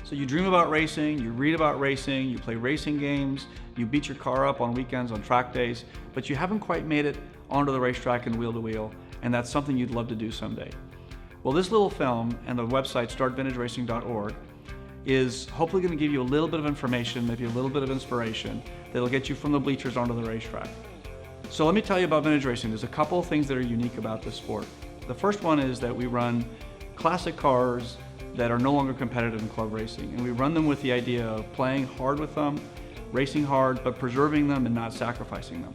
So you dream about racing, you read about racing, you play racing games, you beat your car up on weekends on track days, but you haven't quite made it onto the racetrack and wheel to wheel, and that's something you'd love to do someday. Well, this little film and the website startvintageracing.org is hopefully going to give you a little bit of information, maybe a little bit of inspiration that'll get you from the bleachers onto the racetrack. So let me tell you about vintage racing. There's a couple of things that are unique about this sport. The first one is that we run classic cars that are no longer competitive in club racing, and we run them with the idea of playing hard with them, racing hard, but preserving them and not sacrificing them.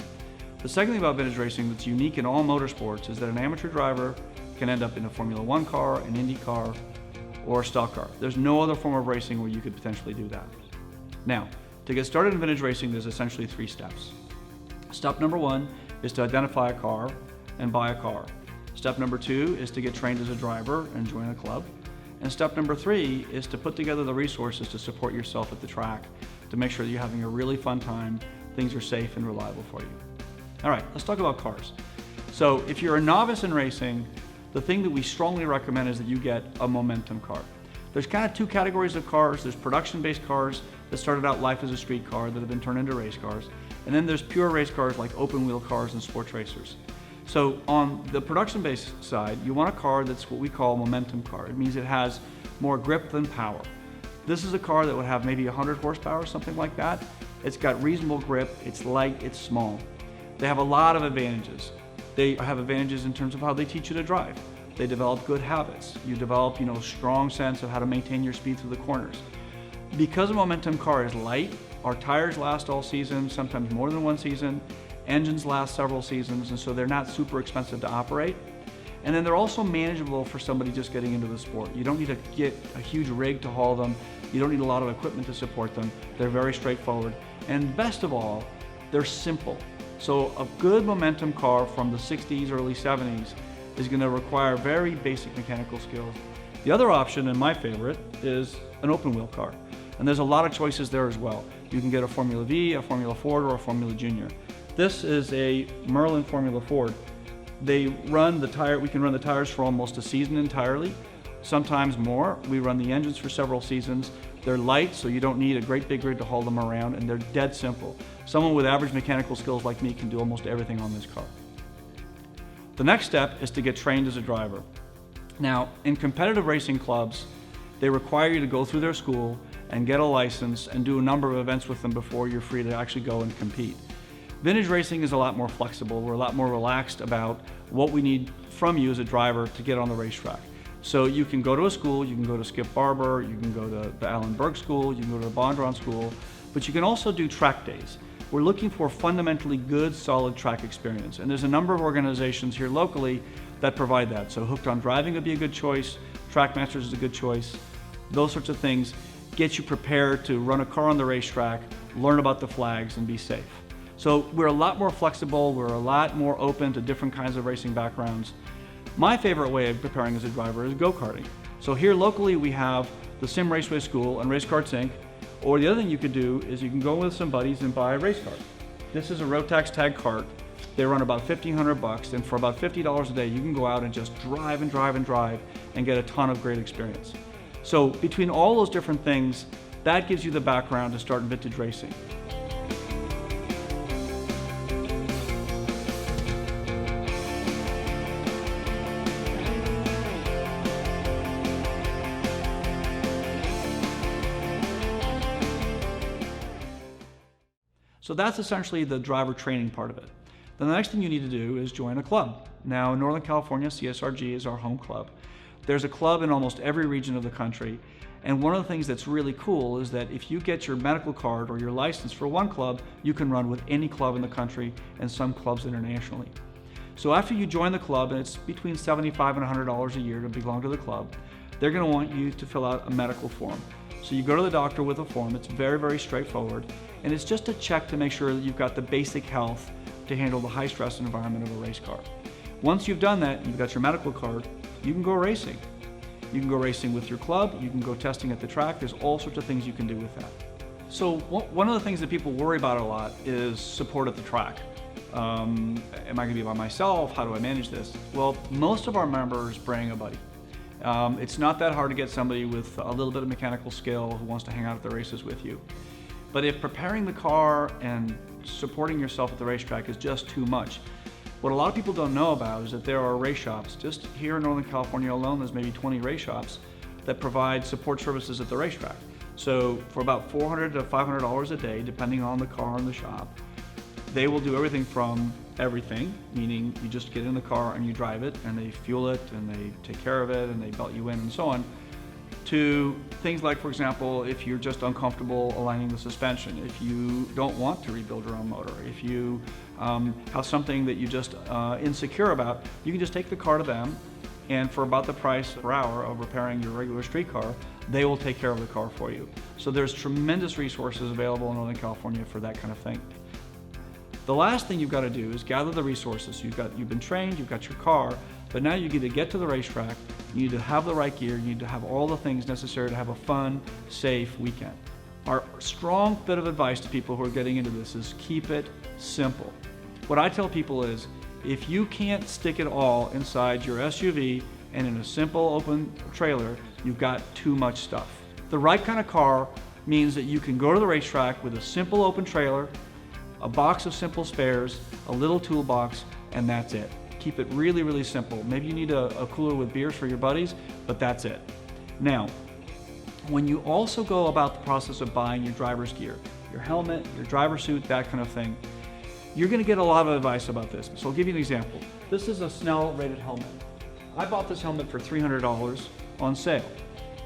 The second thing about vintage racing that's unique in all motorsports is that an amateur driver can end up in a Formula One car, an Indy car, or a stock car. There's no other form of racing where you could potentially do that. Now, to get started in vintage racing, there's essentially 3 steps. Step number 1 is to identify a car and buy a car. Step number 2 is to get trained as a driver and join a club. And step number 3 is to put together the resources to support yourself at the track to make sure that you're having a really fun time, things are safe and reliable for you. All right, let's talk about cars. So if you're a novice in racing, the thing that we strongly recommend is that you get a momentum car. There's kind of 2 categories of cars. There's production-based cars that started out life as a street car that have been turned into race cars. And then there's pure race cars like open wheel cars and sports racers. So on the production-based side, you want a car that's what we call a momentum car. It means it has more grip than power. This is a car that would have maybe 100 horsepower, something like that. It's got reasonable grip, it's light, it's small. They have a lot of advantages. They have advantages in terms of how they teach you to drive. They develop good habits. You develop, a strong sense of how to maintain your speed through the corners. Because a momentum car is light, our tires last all season, sometimes more than one season. Engines last several seasons, and so they're not super expensive to operate. And then they're also manageable for somebody just getting into the sport. You don't need to get a huge rig to haul them. You don't need a lot of equipment to support them. They're very straightforward. And best of all, they're simple. So a good momentum car from the 60s, early 70s is going to require very basic mechanical skills. The other option, and my favorite, is an open wheel car. And there's a lot of choices there as well. You can get a Formula V, a Formula Ford, or a Formula Junior. This is a Merlin Formula Ford. They run the tire, we can run the tires for almost a season entirely, sometimes more. We run the engines for several seasons. They're light, so you don't need a great big rig to haul them around, and they're dead simple. Someone with average mechanical skills like me can do almost everything on this car. The next step is to get trained as a driver. Now, in competitive racing clubs, they require you to go through their school and get a license and do a number of events with them before you're free to actually go and compete. Vintage racing is a lot more flexible. We're a lot more relaxed about what we need from you as a driver to get on the racetrack. So you can go to a school, you can go to Skip Barber, you can go to the Alan Berg School, you can go to the Bondron School, but you can also do track days. We're looking for fundamentally good, solid track experience. And there's a number of organizations here locally that provide that. So Hooked on Driving would be a good choice, Trackmasters is a good choice. Those sorts of things get you prepared to run a car on the racetrack, learn about the flags, and be safe. So we're a lot more flexible, we're a lot more open to different kinds of racing backgrounds. My favorite way of preparing as a driver is go-karting. So here locally we have the Sim Raceway School and Race Karts Inc. Or the other thing you could do is you can go with some buddies and buy a race cart. This is a Rotax tag cart. They run about $1,500, and for about $50 a day you can go out and just drive and drive and drive and get a ton of great experience. So between all those different things, that gives you the background to start vintage racing. So that's essentially the driver training part of it. Then the next thing you need to do is join a club. Now in Northern California, CSRG is our home club. There's a club in almost every region of the country. And one of the things that's really cool is that if you get your medical card or your license for one club, you can run with any club in the country and some clubs internationally. So after you join the club, and it's between $75 and $100 a year to belong to the club, they're going to want you to fill out a medical form. So you go to the doctor with a form. It's very, very straightforward. And it's just a check to make sure that you've got the basic health to handle the high stress environment of a race car. Once you've done that, you've got your medical card, you can go racing. You can go racing with your club, you can go testing at the track. There's all sorts of things you can do with that. So one of the things that people worry about a lot is support at the track. Am I going to be by myself? How do I manage this? Well, most of our members bring a buddy. It's not that hard to get somebody with a little bit of mechanical skill who wants to hang out at the races with you. But if preparing the car and supporting yourself at the racetrack is just too much, what a lot of people don't know about is that there are race shops. Just here in Northern California alone, there's maybe 20 race shops that provide support services at the racetrack. So for about $400 to $500 a day, depending on the car and the shop, they will do everything from everything, meaning you just get in the car and you drive it, and they fuel it, and they take care of it, and they belt you in, and so on, to things like, for example, if you're just uncomfortable aligning the suspension, if you don't want to rebuild your own motor, if you have something that you just insecure about, you can just take the car to them, and for about the price per hour of repairing your regular street car, they will take care of the car for you. So there's tremendous resources available in Northern California for that kind of thing. The last thing you've got to do is gather the resources. You've been trained, you've got your car, but now you need to get to the racetrack, you need to have the right gear, you need to have all the things necessary to have a fun, safe weekend. Our strong bit of advice to people who are getting into this is keep it simple. What I tell people is, if you can't stick it all inside your SUV and in a simple open trailer, you've got too much stuff. The right kind of car means that you can go to the racetrack with a simple open trailer, a box of simple spares, a little toolbox, and that's it. Keep it really, really simple. Maybe you need a cooler with beers for your buddies, but that's it. Now, when you also go about the process of buying your driver's gear, your helmet, your driver suit, that kind of thing, you're going to get a lot of advice about this. So I'll give you an example. This is a Snell rated helmet. I bought this helmet for $300 on sale.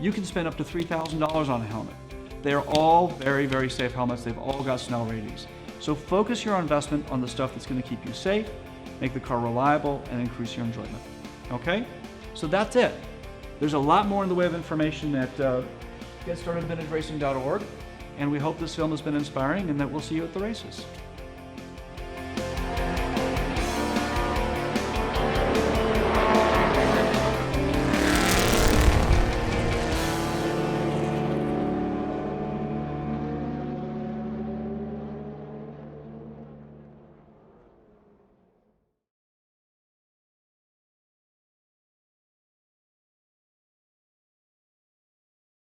You can spend up to $3,000 on a helmet. They're all very, very safe helmets. They've all got Snell ratings. So focus your investment on the stuff that's going to keep you safe, make the car reliable, and increase your enjoyment. Okay? So that's it. There's a lot more in the way of information at getstartedvintageracing.org, and we hope this film has been inspiring and that we'll see you at the races.